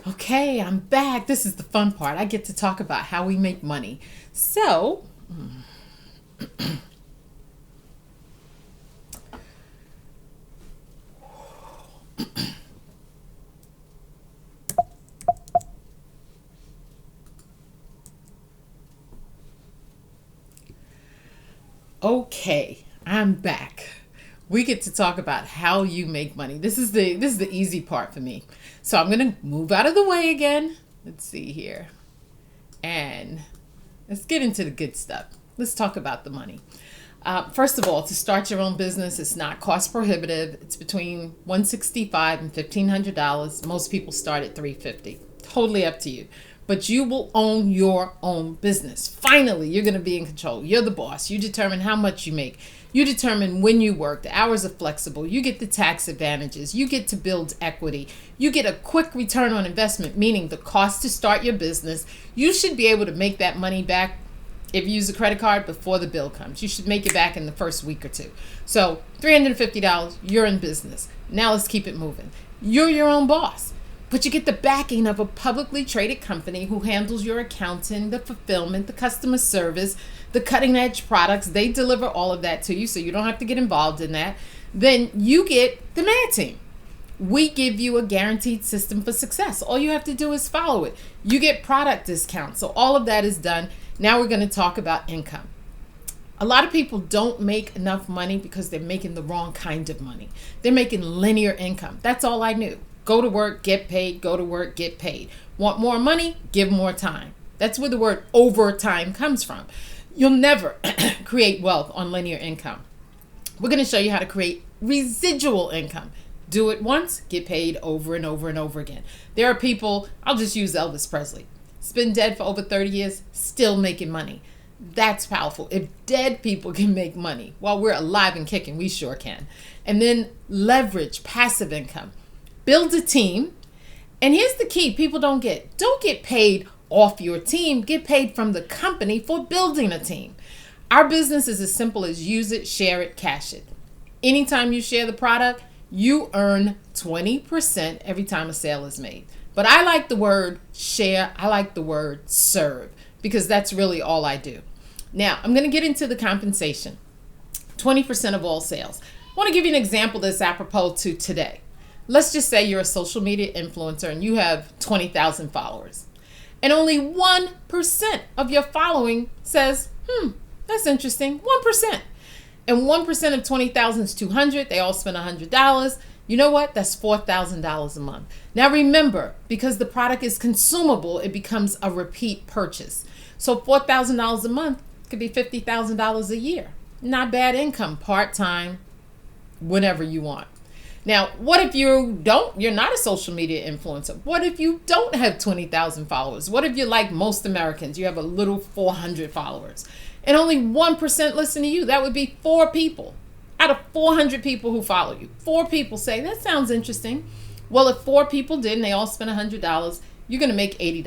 Okay, I'm back. This is the fun part. I get to talk about how we make money. So, okay, I'm back. We get to talk about how you make money. This is the easy part for me. So, I'm going to move out of the way again. Let's see here. And let's get into the good stuff. Let's talk about the money. First of all, to start your own business, it's not cost prohibitive. It's between $165 and $1,500. Most people start at $350. Totally up to you. But you will own your own business. Finally, you're going to be in control. You're the boss. You determine how much you make. You determine when you work. The hours are flexible. You get the tax advantages. You get to build equity. You get a quick return on investment, meaning the cost to start your business. You should be able to make that money back if you use a credit card before the bill comes. You should make it back in the first week or two. So $350, you're in business. Now let's keep it moving. You're your own boss. But you get the backing of a publicly traded company who handles your accounting, the fulfillment, the customer service, the cutting edge products. They deliver all of that to you, so you don't have to get involved in that. Then you get the Mad Team. We give you a guaranteed system for success. All you have to do is follow it. You get product discounts. So all of that is done. Now we're going to talk about income. A lot of people don't make enough money because they're making the wrong kind of money. They're making linear income. That's all I knew. Go to work, get paid, go to work, get paid. Want more money? Give more time. That's where the word overtime comes from. You'll never create wealth on linear income. We're going to show you how to create residual income. Do it once, get paid over and over and over again. There are people, I'll just use Elvis Presley. He's been dead for over 30 years, still making money. That's powerful. If dead people can make money while we're alive and kicking, we sure can. And then leverage passive income. Build a team. And here's the key people don't get. Don't get paid off your team. Get paid from the company for building a team. Our business is as simple as use it, share it, cash it. Anytime you share the product, you earn 20% every time a sale is made. But I like the word share. I like the word serve because that's really all I do. Now, I'm going to get into the compensation. 20% of all sales. I want to give you an example that's apropos to today. Let's just say you're a social media influencer and you have 20,000 followers. And only 1% of your following says, that's interesting. 1%. And 1% of 20,000 is 200. They all spend $100. You know what? That's $4,000 a month. Now remember, because the product is consumable, it becomes a repeat purchase. So $4,000 a month could be $50,000 a year. Not bad income, part-time, whenever you want. Now, what if you're not a social media influencer? What if you don't have 20,000 followers? What if you're like most Americans? You have a little 400 followers and only 1% listen to you. That would be 4 people out of 400 people who follow you. 4 people say, that sounds interesting. Well, if 4 people did and they all spent $100, you're going to make $80.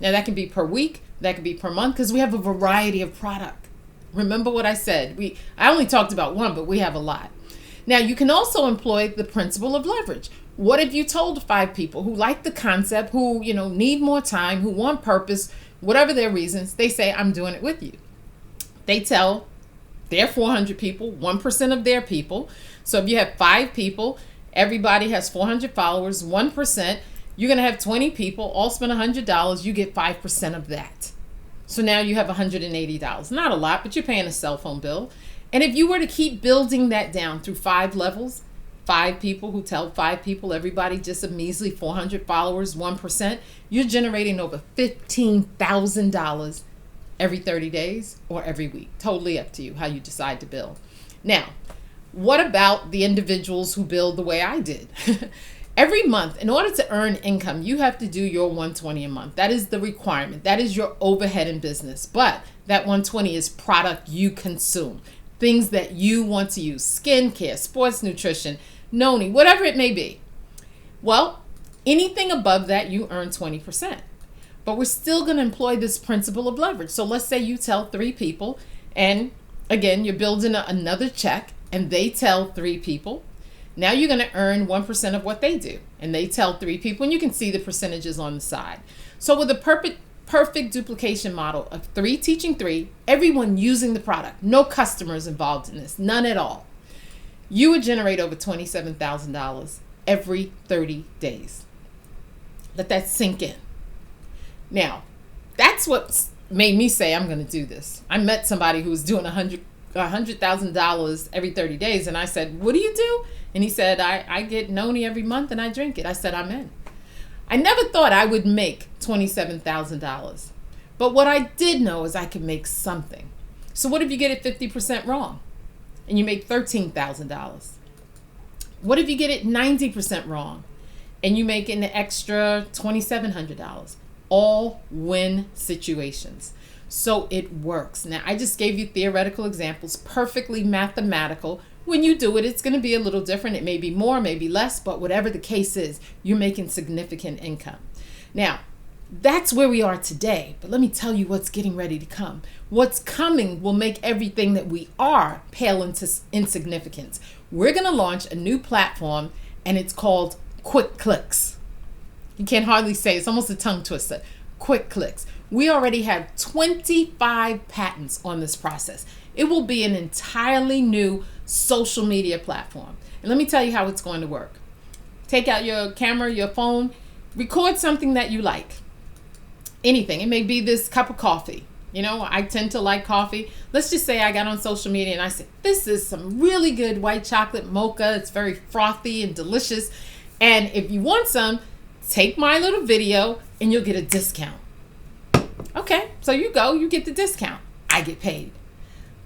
Now, that can be per week. That could be per month because we have a variety of product. Remember what I said? I only talked about one, but we have a lot. Now, you can also employ the principle of leverage. What if you told 5 people who like the concept, who need more time, who want purpose, whatever their reasons, they say, I'm doing it with you. They tell their 400 people, 1% of their people. So if you have 5 people, everybody has 400 followers, 1%, you're going to have 20 people, all spend $100, you get 5% of that. So now you have $180. Not a lot, but you're paying a cell phone bill. And if you were to keep building that down through 5 levels, 5 people who tell 5 people, everybody just a measly 400 followers, 1%, you're generating over $15,000 every 30 days or every week. Totally up to you how you decide to build. Now, what about the individuals who build the way I did? Every month, in order to earn income, you have to do your 120 a month. That is the requirement. That is your overhead in business. But that 120 is product you consume. Things that you want to use. Skincare, sports nutrition, noni, whatever it may be. Well, anything above that, you earn 20%. But we're still going to employ this principle of leverage. So let's say you tell 3 people, and again, you're building another check, and they tell 3 people. Now you're going to earn 1% of what they do. And they tell 3 people, and you can see the percentages on the side. So with a perfect duplication model of 3 teaching 3, everyone using the product, no customers involved in this, none at all, you would generate over $27,000 every 30 days. Let that sink in. Now, that's what made me say I'm going to do this. I met somebody who was doing $100,000 every 30 days, and I said, what do you do? And he said, I get noni every month and I drink it. I said, I'm in. I never thought I would make $27,000. But what I did know is I could make something. So what if you get it 50% wrong and you make $13,000? What if you get it 90% wrong and you make an extra $2,700? All win situations. So it works. Now, I just gave you theoretical examples, perfectly mathematical. When you do it, it's going to be a little different. It may be more, maybe less, but whatever the case is, you're making significant income. Now, that's where we are today, but let me tell you what's getting ready to come. What's coming will make everything that we are pale into insignificance. We're going to launch a new platform, and it's called Quick Clicks. You can't hardly say, it's almost a tongue twister. Quick Clicks. We already have 25 patents on this process. It will be an entirely new social media platform. And let me tell you how it's going to work. Take out your camera, your phone, record something that you like. Anything. It may be this cup of coffee. You know, I tend to like coffee. Let's just say I got on social media and I said, this is some really good white chocolate mocha. It's very frothy and delicious. And if you want some, take my little video and you'll get a discount. Okay, so you go, you get the discount. I get paid.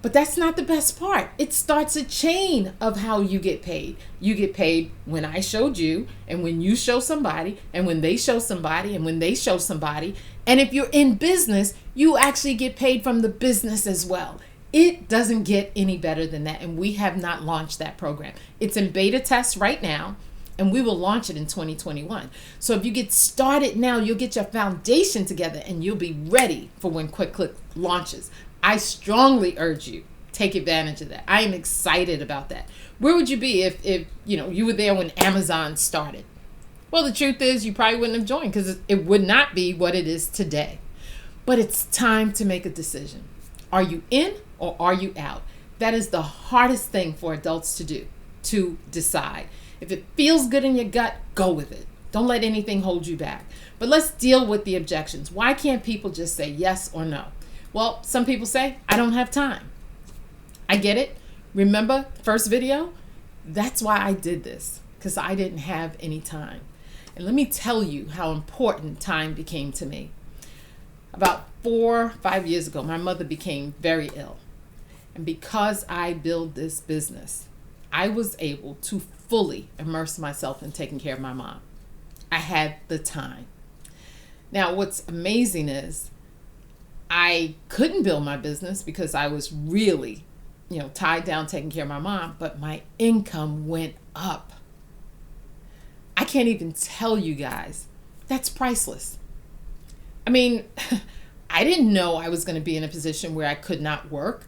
But that's not the best part. It starts a chain of how you get paid. You get paid when I showed you, and when you show somebody, and when they show somebody, and when they show somebody. And if you're in business, you actually get paid from the business as well. It doesn't get any better than that, and we have not launched that program. It's in beta test right now, and we will launch it in 2021. So if you get started now, you'll get your foundation together, and you'll be ready for when Quick Click launches. I strongly urge you, take advantage of that. I am excited about that. Where would you be if you were there when Amazon started? Well, the truth is you probably wouldn't have joined because it would not be what it is today. But it's time to make a decision. Are you in or are you out? That is the hardest thing for adults to do, to decide. If it feels good in your gut, go with it. Don't let anything hold you back. But let's deal with the objections. Why can't people just say yes or no? Well, some people say, I don't have time. I get it. Remember, first video? That's why I did this, because I didn't have any time. And let me tell you how important time became to me. About 4 or 5 years ago, my mother became very ill. And because I built this business, I was able to fully immerse myself in taking care of my mom. I had the time. Now, what's amazing is I couldn't build my business because I was really, tied down taking care of my mom, but my income went up. I can't even tell you guys. That's priceless. I mean, I didn't know I was going to be in a position where I could not work.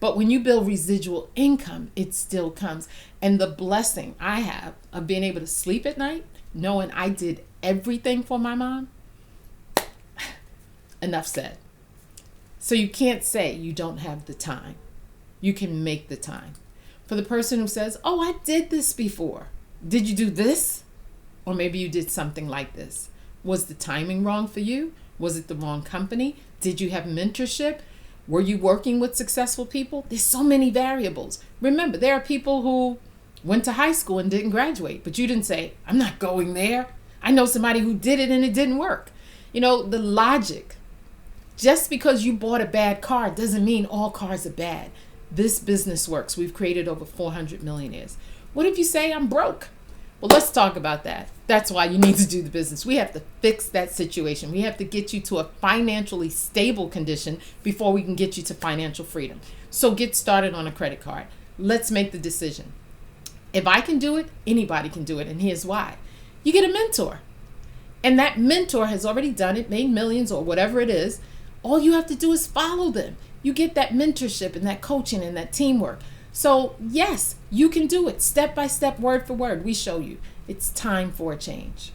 But when you build residual income, it still comes. And the blessing I have of being able to sleep at night, knowing I did everything for my mom, enough said. So you can't say you don't have the time. You can make the time. For the person who says, oh, I did this before. Did you do this? Or maybe you did something like this. Was the timing wrong for you? Was it the wrong company? Did you have mentorship? Were you working with successful people? There's so many variables. Remember, there are people who went to high school and didn't graduate, but you didn't say, I'm not going there. I know somebody who did it and it didn't work. The logic. Just because you bought a bad car doesn't mean all cars are bad. This business works. We've created over 400 millionaires. What if you say I'm broke? Well, let's talk about that. That's why you need to do the business. We have to fix that situation. We have to get you to a financially stable condition before we can get you to financial freedom. So get started on a credit card. Let's make the decision. If I can do it, anybody can do it. And here's why. You get a mentor. And that mentor has already done it, made millions or whatever it is. All you have to do is follow them. You get that mentorship and that coaching and that teamwork. So, yes, you can do it step by step, word for word. We show you. It's time for a change.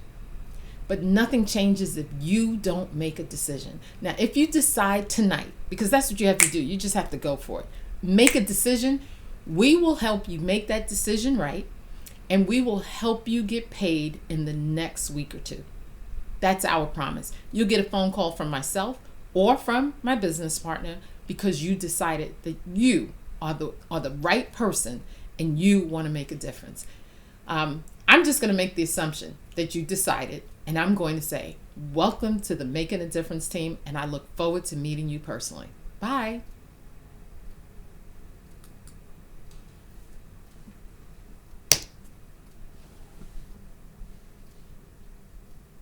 But nothing changes if you don't make a decision. Now, if you decide tonight, because that's what you have to do, you just have to go for it. Make a decision. We will help you make that decision right, and we will help you get paid in the next week or two. That's our promise. You'll get a phone call from myself or from my business partner because you decided that you are the right person and you want to make a difference. I'm just going to make the assumption that you decided, and I'm going to say, welcome to the Making a Difference team, and I look forward to meeting you personally. Bye.